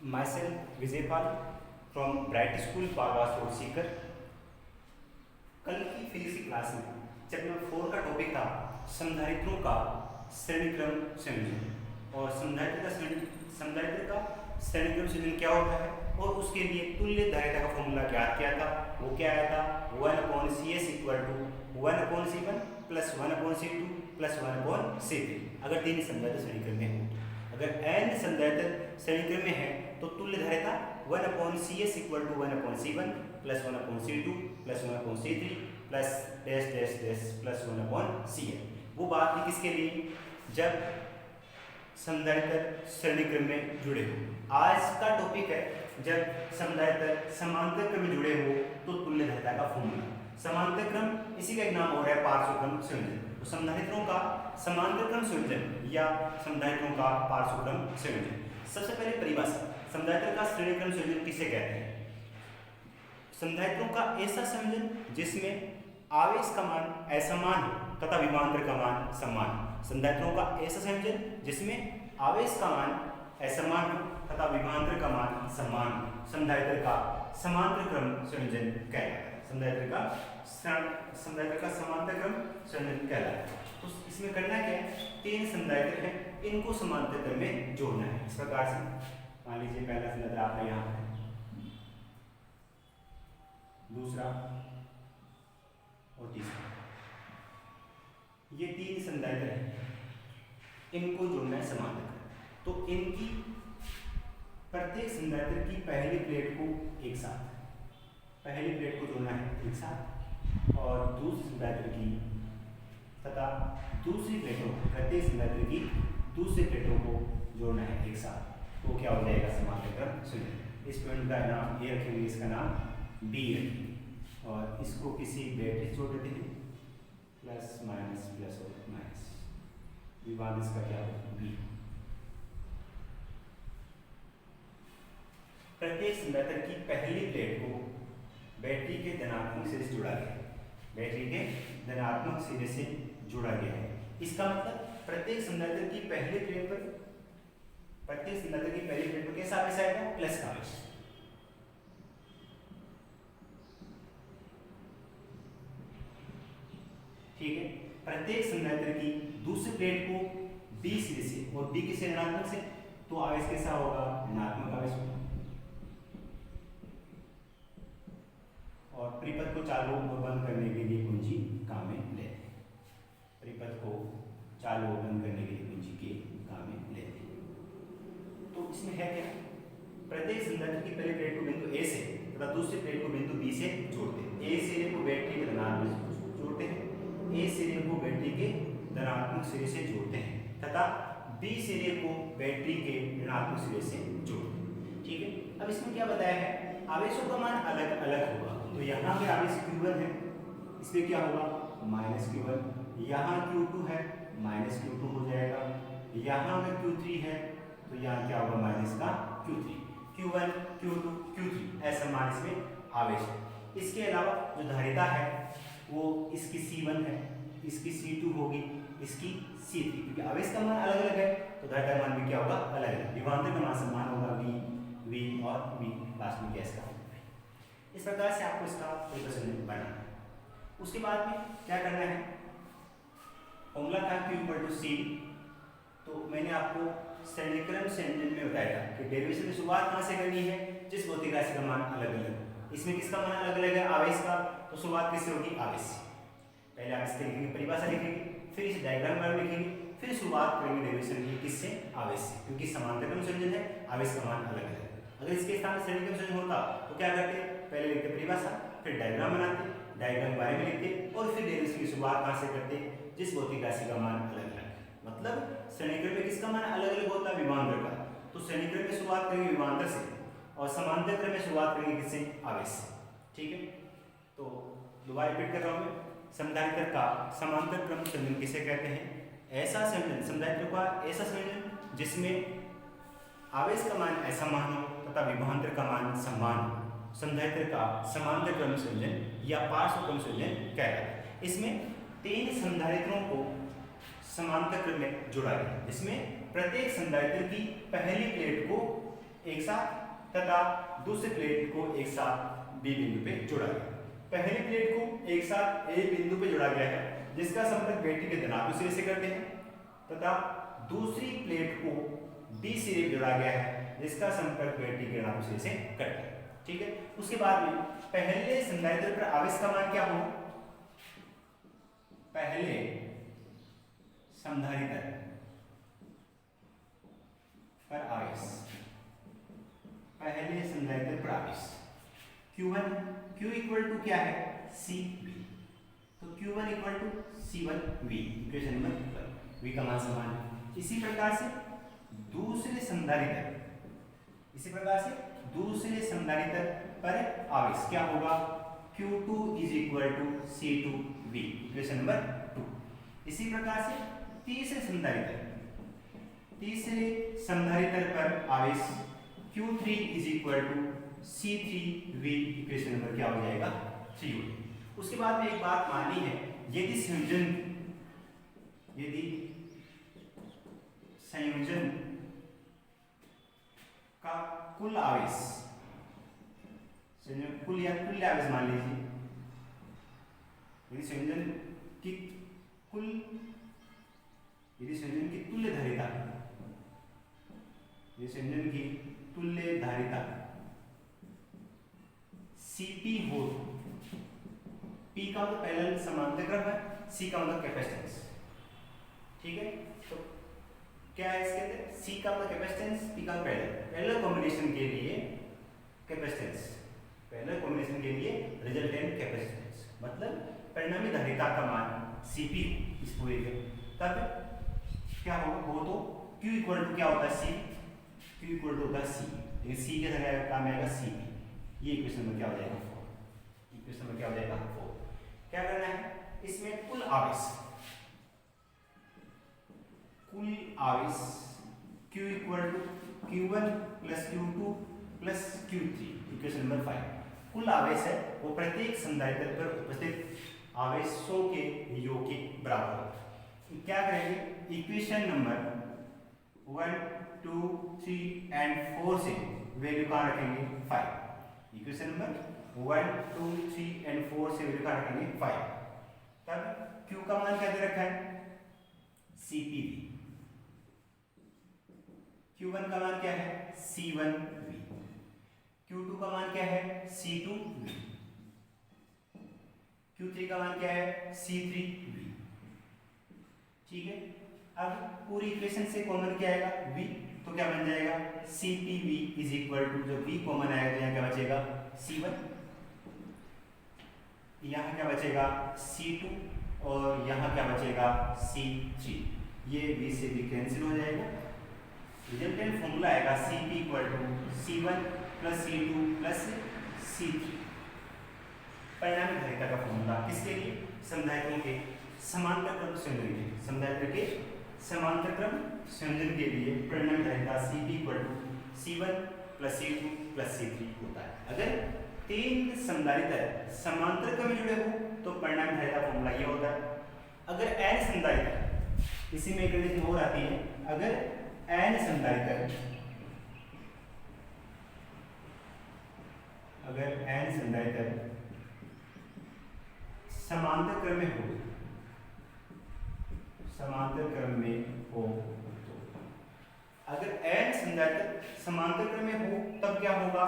myself Vijay Pal from Bright School पारवास road Sikar. कल की फिजिक्स की क्लास में चैप्टर 4 का टॉपिक था संधारित्रों का श्रेणीक्रम संयोजन और संधारित्र का श्रेणीक्रम संयोजन क्या होता है और उसके लिए तुल्य धारिता का फॉर्मूला ज्ञात किया था। वो क्या आया था 1/CS = 1/C1 + 1/C2 + 1/C3 अगर तीन संधारित्र श्रेणीक्रम में हो। अगर n संधारित्र श्रेणीक्रम में है तो तुल्य धारिता 1/CS = 1/C1 + 1/C2 + 1/C3 + 1/Cn। वो बात थी किसके लिए, जब संधारित्र श्रेणीक्रम में जुड़े हो। आज का टॉपिक है जब संधारित्र समांतर क्रम में जुड़े हो तो तुल्य धारिता का फॉर्मूला। समांतर क्रम इसी का एक नाम और है पार्श्व क्रम संयोजन। तो संधारित्रों का समांतर क्रम संयोजन या संधारित्रों का पार्श्व क्रम संयोजन। सबसे पहले परिभाषा, संधारित्र का श्रेणीक्रम संयोजन किसे कहते हैं? संधारित्रों का ऐसा संयोजन जिसमें आवेश का मान असमान हो तथा विभवांतर का मान समान हो। संधारित्रों का ऐसा संयोजन जिसमें आवेश का मान असमान हो तथा विभवांतर का मान समान हो संधारित्र का समांतर क्रम संयोजन कहलाता है। संधारित्र का समांतर क्रम संयोजन कहलाता है। तो इसमें करना क्या है, तीन संधारित्र हैं, इनको समांतर क्रम में जोड़ना है। इस प्रकार से मान लीजिए पहला संधारित्र आपका यहाँ है, दूसरा और तीसरा, ये तीन संधारित्र हैं, इनको जोड़ना है समांतर क्रम। तो इनकी प्रत्येक संधारित्र की पहली प्लेट को एक साथ, पहली प्लेट को जोड़ना है एक साथ और दूसरी संधारित्र की तथा दूसरी प्लेटों, प्रत्येक संधारित्र की दूसरी प्लेटों को जोड़ना है एक साथ। तो क्या हो जाएगा समांतर क्रम संयोजन। इस पॉइंट का नाम ए रखेंगे, इसका नाम बी रखेंगे और इसको किसी बैटरी जोड़ देते हैं, प्लस माइनस प्लस और माइनस, विभाग इसका क्या होगा बी। प्रत्येक संधारित्र की पहली प्लेट को बैटरी के धनात्मक सिरे से जोड़ा गया है, बैटरी के धनात्मक सिरे से जोड़ा गया है। इसका मतलब प्रत्येक संधारित्र की पहली प्लेट पर, प्रत्येक संधारित्र की पहली प्लेट पर कैसा आवेश आएगा, प्लस का आवेश। ठीक है, प्रत्येक संधारित्र की दूसरी प्लेट को बी सिरे से और बी किसे ऋणात्मक से, तो आवेश कैसा होगा, ऋणात्मक आवेश होगा। और परिपथ को चालू और बंद करने के लिए कुंजी काम में लेते हैं, परिपथ को चालू और बंद करने के लिए कुंजी के काम में लेते हैं। तो इसमें है क्या, प्रत्येक संधारित्र की पहली प्लेट को बिंदु ए से तथा दूसरी प्लेट को बिंदु बी से जोड़ते हैं। ए सिरे को बैटरी के धनात्मक से जोड़ते हैं, ए सिरे को बैटरी के धनात्मक सिरे से जोड़ते हैं तथा बी सिरे को बैटरी के ऋणात्मक सिरे से जोड़ते हैं। ठीक है, अब इसमें क्या बताया है, आवेशों का मान अलग अलग होगा। तो यहाँ पे आवेश Q1 है, इसमें क्या होगा -Q1, यहाँ Q2 है -Q2 हो जाएगा, यहाँ अगर Q3 है तो यहाँ क्या होगा माइनस का Q3, Q1 Q2 Q3 ऐसा मान इसमें आवेश है। इसके अलावा जो धारिता है वो इसकी C1 है, इसकी C2 होगी, इसकी C3, क्योंकि आवेश का मान अलग अलग है तो धारिता मान भी क्या होगा अलग अलग। विभवांतर का मान समान होगा V और V, लास्ट में गैस का। इस प्रकार से आपको इसका रिप्रेजेंटेशन बनाना है। उसके बाद में क्या करना है, फॉर्मूला था Q = C। तो मैंने आपको श्रेणीक्रम संयोजन में बताया था कि डेरिवेशन की शुरुआत कहाँ से करनी है, जिस भौतिक राशि का मान अलग अलग। इसमें किसका मान अलग अलग है, आवेश का, तो शुरुआत किससे होगी, आवेश से। पहले आप इसके लिखेंगे, परिभाषा लिखेंगे, फिर इस डायग्राम में लिखेंगे, फिर शुरुआत करेंगे डेरिवेशन की किससे, आवेश से, क्योंकि समांतर क्रम संयोजन है, आवेश का मान अलग अलग है। अगर इसके स्थान श्रेणीक्रम संयोजन होता तो क्या करते, पहले लिखते परिभाषा, फिर डायग्राम बनाते, डायग्राम के बारे में लिखते और फिर डेरिवेशन की शुरुआत कहाँ से करते, जिस भौतिक राशि का मान अलग अलग है। मतलब श्रेणीक्रम में किसका मान अलग अलग होता है, विभवांतर का। तो श्रेणीक्रम में शुरुआत करेंगे विभवांतर से और समांतर क्रम में शुरुआत करेंगे किससे, आवेश से। ठीक है, तो दोबारा रिपीट कर रहा हूँ मैं, संधारित्र का समांतर क्रम संयोजन किसे कहते हैं, ऐसा संयोजन, संधारित्र का ऐसा संयोजन जिसमें आवेश का मान असमान हो तथा विभवांतर का मान समान हो, संधारित्र का समांतर क्रम संयोजन या पार्श्व क्रम संयोजन कहलाता है। इसमें तीन संधारित्रों को समांतर क्रम में जोड़ा गया, जिसमें प्रत्येक संधारित्र की पहली प्लेट को एक साथ तथा दूसरे प्लेट को एक साथ बी बिंदु पे जोड़ा गया। पहली प्लेट को एक साथ ए बिंदु पे जोड़ा गया है जिसका संपर्क बैटरी के धनात्मक सिरे से करते हैं तथा दूसरी प्लेट को बी सिरे पे जोड़ा गया है जिसका संपर्क बैटरी के ऋणात्मक सिरे से करते हैं। ठीक है, उसके बाद में पहले संधारित्र पर आवेश का मान क्या होगा? पहले संधारित्र पर आवेश, पहले संधारित्र पर आवेश Q1, Q इक्वल टू क्या है? CV, तो Q1 equal to C1V, equation number 1, V का मान समान है। इसी प्रकार से दूसरे संधारित्र पर आवेश क्या होगा? Q2 is equal to C2V, equation number 2। इसी प्रकार से तीसरे संधारित्र पर आवेश Q3 is equal to C3V, equation number क्या हो जाएगा? 3 हो जाएगा। उसके बाद में एक बात मानी है, यदि संयोजन का कुल आवेश, कुल या कुल आवेश मान लीजिए, यदि संयोजन की तुल्य धारिता Cp हो, P का मतलब पैरेलल समांतर क्रम है, C का मतलब कैपेसिटेंस। ठीक है, तो क्या है इसके अंदर? C का मतलब कैपेसिटेंस, P का पैरेलल कॉम्बिनेशन के लिए कैपेसिटेंस, पैरेलल कॉम्बिनेशन के लिए रिजल्टेंट कैपेसिटेंस, मतलब परिणामी धारिता का मान Cp इस पूरे के, तब क्या होगा? वो तो Q इक्वल टू क्या होता है? Q इक्वल टू होता है C, लेकिन C के जगह काम में आएगा Cp। ये इक्वेशन नंबर क्या हो जाएगा? 4। इक्वेशन नंबर क्या हो जाएगा? 4। क्या करना है इसमें? कुल आवेश Q equal to Q1 plus Q2 plus Q3, equation number 5। कुल आवेश है वो प्रत्येक संधारित्र पर उपस्थित आवेशों के योग के बराबर होगा। क्या करेंगे? इक्वेशन नंबर 1, 2, 3 एंड 4 से वैल्यू कहाँ रखेंगे? 5। इक्वेशन नंबर 1, 2, 3 एंड 4 से वैल्यू कहाँ रखेंगे? 5। तब Q का मान क्या दे रखा है? CPV। Q1 का मान क्या है? C1V। Q2 का मान क्या है? C2V। Q3 का मान क्या है? C3V। ठीक है, अब पूरी इक्वेशन से कॉमन क्या आएगा? V, तो क्या बन जाएगा? CPV इज इक्वल टू, जब V कॉमन आएगा तो यहाँ क्या बचेगा? C1, यहाँ क्या बचेगा? C2 और यहाँ क्या बचेगा? C3। ये V से भी कैंसिल हो जाएगा। रिजल्टेंट फॉर्मूला आएगा Cp equal to C1 plus C2 plus C3। परिणामी धारिता का फॉर्मूला किसके लिए? संधारित्रों के समांतर क्रम संयोजन के, संधारित्र के समांतर क्रम संयोजन के लिए परिणामी धारिता Cp equal to C1 plus C2 plus C3 होता है। अगर 3 संधारित्र समांतर क्रम में जुड़े हो तो परिणामी धारिता फॉर्मूला ये होता है। अगर n संधारित्र, इसी में एक कंडीशन और आती है, अगर n संधारित्र समांतर क्रम में हो, तो अगर n संधारित्र समांतर क्रम में हो तब क्या होगा?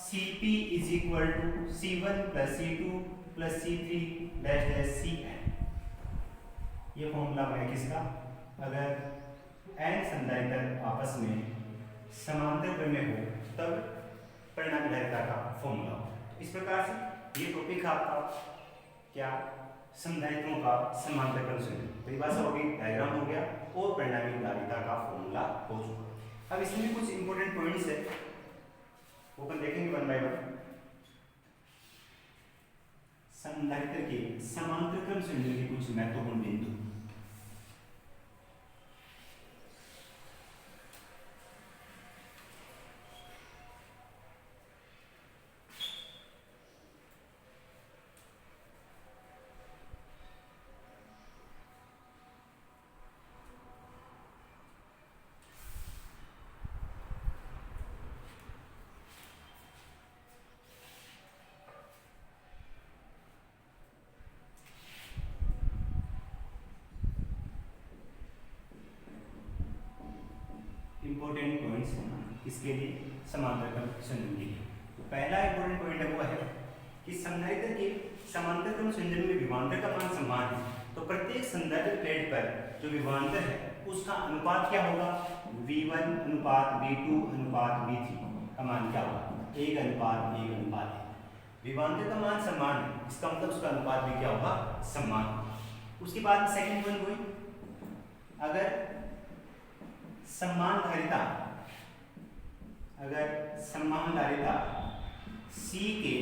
Cp is equal to C1 plus C2 plus C3 dash dash Cn। ये फॉर्मूला है किसका? अगर n संधारित्र आपस में समांतर क्रम में हो तब परिणामी धारिता का फॉर्मूला हो। इस प्रकार से ये टॉपिक आपका क्या? संधारित्रों का समांतर क्रम संयोजन। परिभाषा हो गई, डायग्राम हो गया और परिणामी धारिता का फॉर्मूला हो चुका। अब इसमें कुछ इंपॉर्टेंट पॉइंट्स है, वो अपन देखेंगे वन बाय वन। संधारित्र के समांतर क्रम संयोजन के कुछ महत्वपूर्ण बिंदु। इंपॉर्टेंट पॉइंट्स किसके लिए, समांतर क्रम संयोजन के लिए। तो पहला इंपॉर्टेंट पॉइंट है वो है कि संधारित्र के समांतर क्रम संयोजन में विभवांतर का मान समान है, तो प्रत्येक संधारित्र प्लेट पर जो विभवांतर है उसका अनुपात क्या होगा, V1 अनुपात V2 अनुपात V3 का मान क्या होगा, 1:1:1। विभवांतर का मान समान है, इसका मतलब उसका अनुपात भी क्या होगा, समान। उसके बाद सेकंड पॉइंट हुई, अगर समान धारिता C के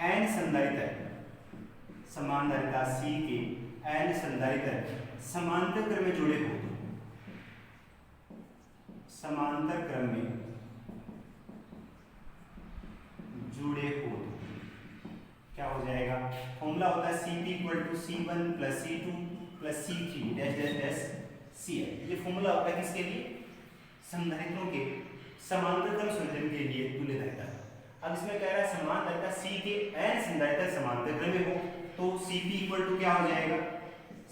n संधारित्र, समान धारिता C के n संधारित्र समांतर क्रम में जुड़े हो, समांतर क्रम में जुड़े हो क्या हो जाएगा, फॉर्मूला होता है Cp = C1 + C2 + C3 dash dash dash Cl। ये फॉर्मूला होता है किसके लिए, संधारित्रों के समांतर क्रम संयोजन के लिए तुल्य धारिता। अब इसमें कह रहा है समान धारिता C के n संधारित्र समांतर क्रम में हो, तो Cp = क्या हो जाएगा,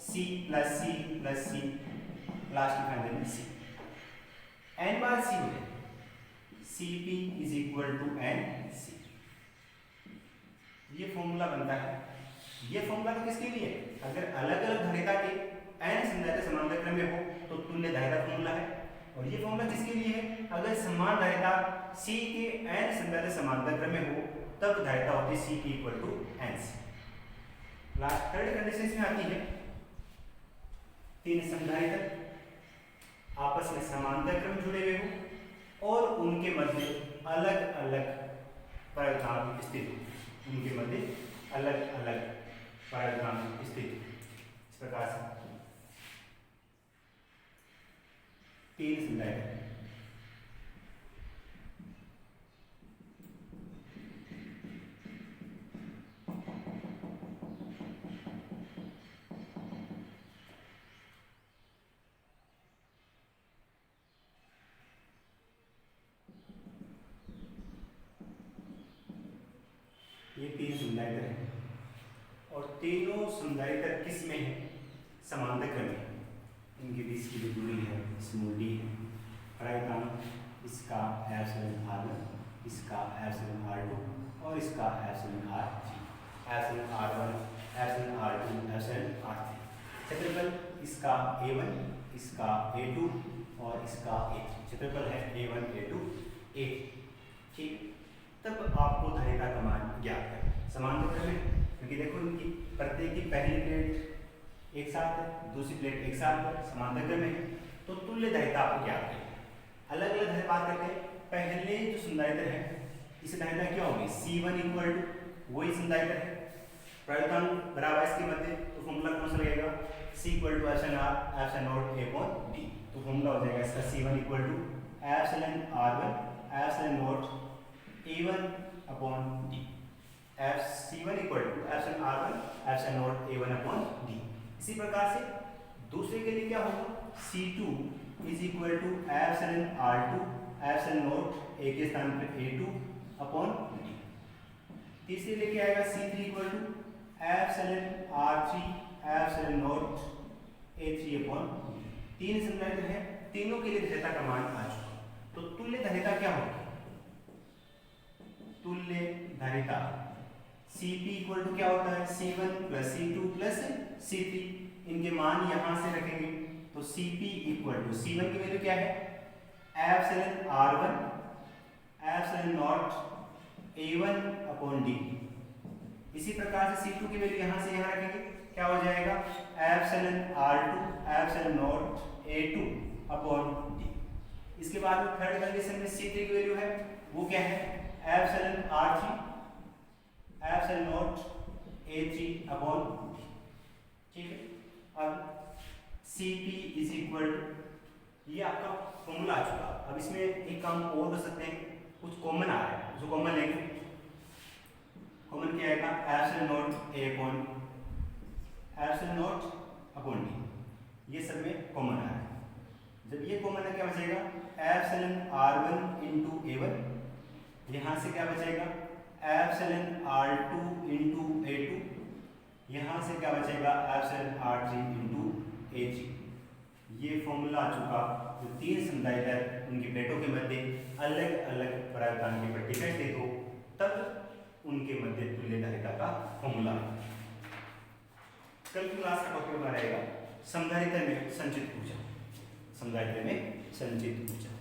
C + C + C लास्ट में फाइनल C, n बार C हो जाएगा, Cp = NC। ये फॉर्मूला बनता है। ये फॉर्मूला तो किसके लिए, अगर अलग अलग धारिता के n संधारित्र समांतर क्रम में हो तो तुल्य धारिता फॉर्मूला है। और ये फॉर्मूला किसके लिए है, अगर समान धारिता C के n संधारित्र समांतर क्रम में हो तब धारिता होती है Cp = NC। Last third condition इसमें आती है, तीन संधारित्र आपस में समांतर क्रम जुड़े हुए हो और उनके मध्य अलग अलग परिक्राम स्थित हो, उनके मध्य अलग अलग परिक्राम स्थित। इस प्रकार से तीन संधारित्र ये तीन संधारित्र हैं और तीनों संधारित्र किस में है, समांतर क्रम में। इनके बीच की जो दूरी है स्मॉल d है, परिक्राम इसका εr1, इसका εr2 और इसका εr3, εr1 εr2 εr3। क्षेत्रफल इसका a1, इसका a2 और इसका a3, क्षेत्रफल है a1 a2 a3। ठीक, तब आपको धारिता का मान ज्ञात है समांतर क्रम में, क्योंकि देखो इनकी प्रत्येक की पहली प्लेट एक साथ है, दूसरी प्लेट एक साथ है, समांतर क्रम में है, तो तुल्य धारिता आपको ज्ञात है। अलग अलग धारिता बात करते हैं, पहले जो संधारित्र है इसे धारिता क्या होगी, C1 = वही संधारित्र है, परिक्राम बराबर इसके मध्य, तो फॉर्मूला कौन सा लगेगा, C = εr/ε0 तो फॉर्मूला हो जाएगा इसका C1 = εr1 ε0 C1 = εr1 ε0 इसी प्रकार से दूसरे के लिए क्या होगा, C2 = εr2 ε0 a के स्थान पर a2/d। तीसरे लेके आएगा C3 = εr3 ε0 a3/d। तीन संधारित्र है, तीनों के लिए धारिता का मान आ चुका, तो तुल्य धारिता क्या होगी, तुल्य धारिता Cp = क्या होता है, C1 + C2 + C3। इनके मान यहां से रखेंगे, तो Cp = C1 की वैल्यू क्या है, εr1 ε0 a1/d। इसी प्रकार से C2 की वैल्यू यहां से यहां रखेंगे, क्या हो जाएगा, εr2 ε0 a2/d। इसके बाद में थर्ड कंडीशन में C3 की वैल्यू है वो क्या है, εr3 ε0 a3/d। ठीक है, अब Cp = ये आपका फॉर्मूला आ चुका। अब इसमें एक काम और कर सकते हैं, कुछ कॉमन आ रहा है उसको कॉमन लेंगे। कॉमन क्या आएगा, ε0 ये सब में कॉमन आ रहा है। जब ये कॉमन है क्या बचेगा, εr1 × a1, यहाँ से क्या बचेगा, εr2 × a2, यहाँ से क्या बचेगा, εr3 × a3। ये फॉर्मूला आ चुका जो तीन संधारित्र उनकी प्लेटों के मध्य अलग अलग परावर्तन की पट्टी कहते तो तब उनके मध्य तुल्य धारिता का फॉर्मूला। कल की क्लास का टॉपिक हमारा रहेगा संधारित्र में संचित ऊर्जा। संधारित्र में संचित ऊर्जा।